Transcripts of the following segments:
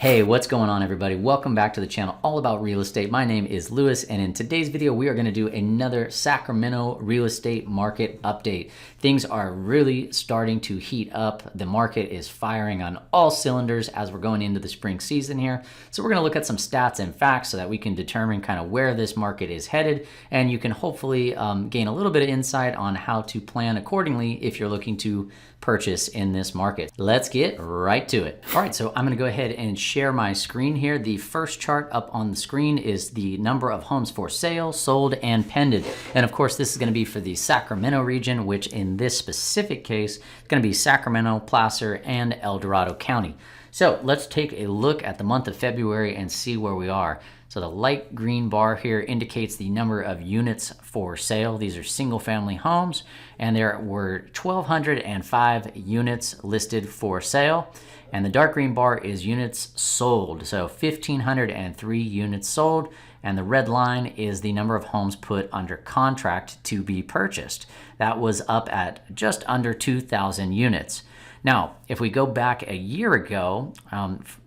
Hey, what's going on everybody? Welcome back to the channel all about real estate. My name is Lewis, and in today's video we are going to do another Sacramento real estate market update. Things are really starting to heat up. The market is firing on all cylinders as we're going into the spring season here. So we're going to look at some stats and facts so that we can determine kind of where this market is headed, and you can hopefully gain a little bit of insight on how to plan accordingly if you're looking to purchase in this market. Let's get right to it. All right, so I'm going to go ahead and share my screen here. The first chart up on the screen is the number of homes for sale, sold, and pending. And of course, this is going to be for the Sacramento region, which in this specific case is going to be Sacramento, Placer, and El Dorado County. So let's take a look at the month of February and see where we are. So the light green bar here indicates the number of units for sale. These are single family homes, and there were 1,205 units listed for sale. And the dark green bar is units sold. So 1,503 units sold. And the red line is the number of homes put under contract to be purchased. That was up at just under 2,000 units. Now, if we go back a year ago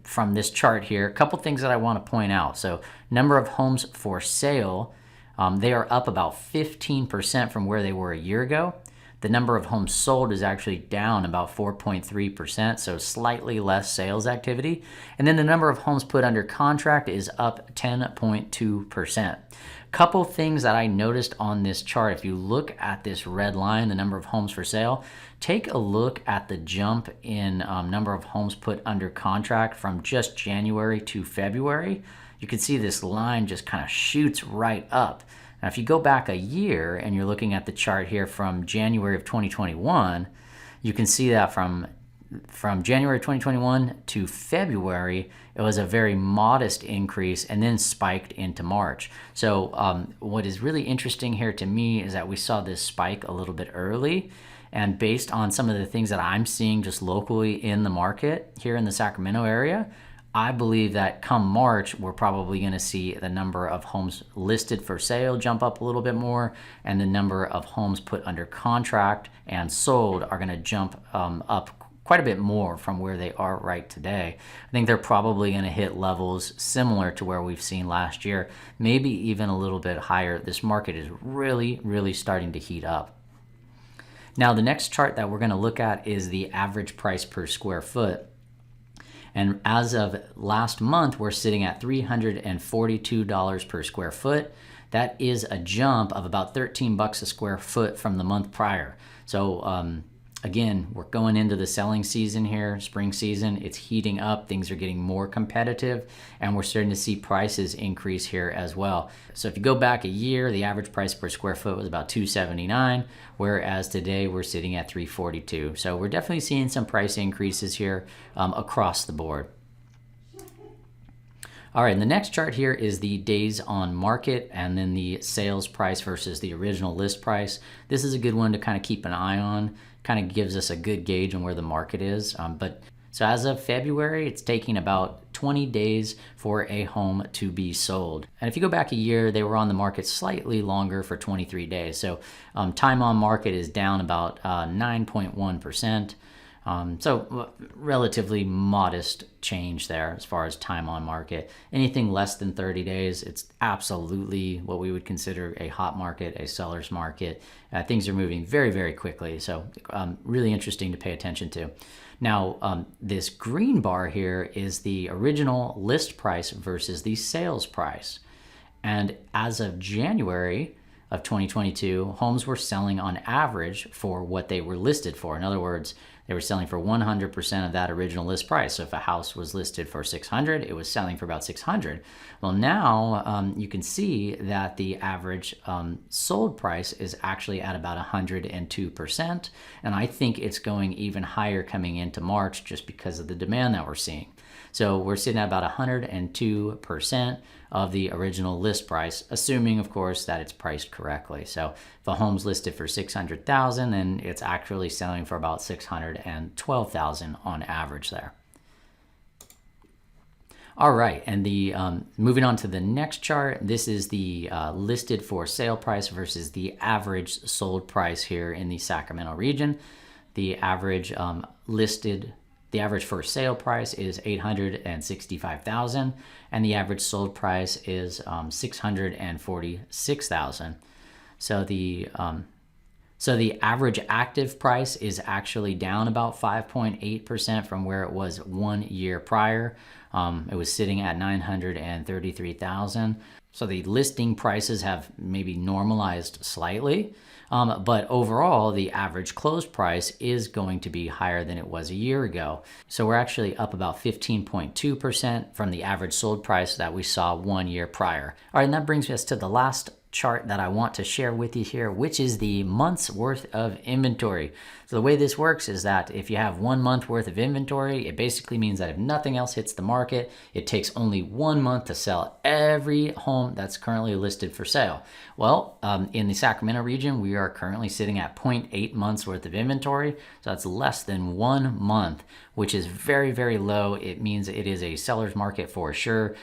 from this chart here, a couple things that I want to point out. So number of homes for sale, they are up about 15% from where they were a year ago. The number of homes sold is actually down about 4.3%, so slightly less sales activity. And then the number of homes put under contract is up 10.2%. Couple things that I noticed on this chart. If you look at this red line, the number of homes for sale, take a look at the jump in number of homes put under contract from just January to February. You can see this line just kind of shoots right up. Now, if you go back a year and you're looking at the chart here from January of 2021, you can see that from January 2021 to February, it was a very modest increase and then spiked into March. So what is really interesting here to me is that we saw this spike a little bit early. And based on some of the things that I'm seeing just locally in the market here in the Sacramento area, I believe that come March, we're probably going to see the number of homes listed for sale jump up a little bit more, and the number of homes put under contract and sold are going to jump up quite a bit more from where they are right today. I think they're probably going to hit levels similar to where we've seen last year, maybe even a little bit higher. This market is really, really starting to heat up. Now, the next chart that we're going to look at is the average price per square foot. And as of last month, we're sitting at $342 per square foot. That is a jump of about 13 bucks a square foot from the month prior. So again, we're going into the selling season here, spring season. It's heating up. Things are getting more competitive, and we're starting to see prices increase here as well. So if you go back a year, the average price per square foot was about $279, whereas today we're sitting at $342. So we're definitely seeing some price increases here across the board. All right, and the next chart here is the days on market and then the sales price versus the original list price. This is a good one to kind of keep an eye on. Kind of gives us a good gauge on where the market is. So as of February, it's taking about 20 days for a home to be sold. And if you go back a year, they were on the market slightly longer for 23 days. So time on market is down about 9.1%. So relatively modest change there as far as time on market. Anything less than 30 days, it's absolutely what we would consider a hot market, a seller's market. Things are moving very, very quickly. So really interesting to pay attention to. Now, this green bar here is the original list price versus the sales price. And as of January of 2022, homes were selling on average for what they were listed for. In other words, they were selling for 100% of that original list price. So if a house was listed for $600, it was selling for about $600. Well, now you can see that the average sold price is actually at about 102%. And I think it's going even higher coming into March just because of the demand that we're seeing. So we're sitting at about 102% of the original list price, assuming, of course, that it's priced correctly. So if a home's listed for $600,000, then it's actually selling for about $612,000 on average there. All right, and the moving on to the next chart, this is the listed for sale price versus the average sold price here in the Sacramento region. The average listed The average first sale price is $865,000, and the average sold price is $646,000. So the average active price is actually down about 5.8% from where it was 1 year prior. It was sitting at $933,000. So the listing prices have maybe normalized slightly, but overall the average close price is going to be higher than it was a year ago. So we're actually up about 15.2% from the average sold price that we saw 1 year prior. All right, and that brings us to the last chart that I want to share with you here, which is the month's worth of inventory. So the way this works is that if you have 1 month worth of inventory, it basically means that if nothing else hits the market, it takes only 1 month to sell every home that's currently listed for sale. Well, in the Sacramento region, we are currently sitting at 0.8 months worth of inventory. So that's less than 1 month, which is very, very low. It means it is a seller's market for sure.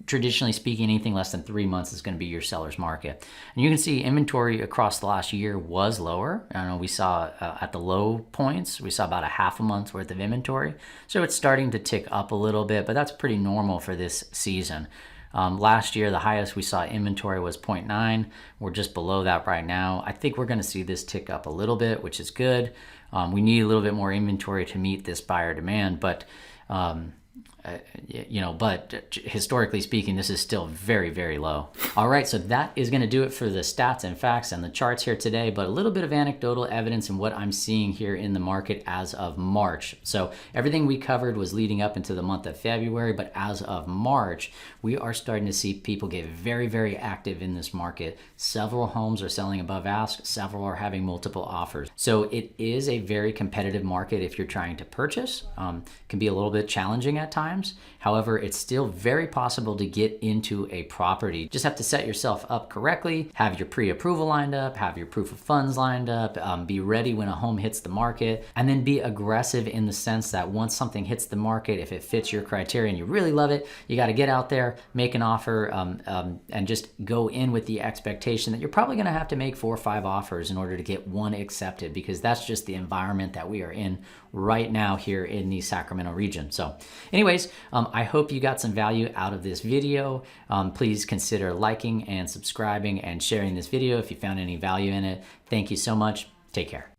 Traditionally speaking, anything less than 3 months is going to be your seller's market. And you can see inventory across the last year was lower. I know we saw at the low points, we saw about a half a month's worth of inventory. So it's starting to tick up a little bit, but that's pretty normal for this season. Last year, the highest we saw inventory was 0.9. We're just below that right now. I think we're going to see this tick up a little bit, which is good. We need a little bit more inventory to meet this buyer demand, but historically speaking, this is still very, very low. All right, so that is going to do it for the stats and facts and the charts here today, but a little bit of anecdotal evidence in what I'm seeing here in the market as of March. So everything we covered was leading up into the month of February, but as of March, we are starting to see people get very, very active in this market. Several homes are selling above ask, several are having multiple offers. So it is a very competitive market if you're trying to purchase. Can be a little bit challenging at times. However, it's still very possible to get into a property. Just have to set yourself up correctly, have your pre-approval lined up, have your proof of funds lined up, be ready when a home hits the market, and then be aggressive in the sense that once something hits the market, if it fits your criteria and you really love it, you got to get out there, make an offer, and just go in with the expectation that you're probably going to have to make 4 or 5 offers in order to get one accepted, because that's just the environment that we are in right now here in the Sacramento region. So anyways, I hope you got some value out of this video. Please consider liking and subscribing and sharing this video if you found any value in it. Thank you so much. Take care.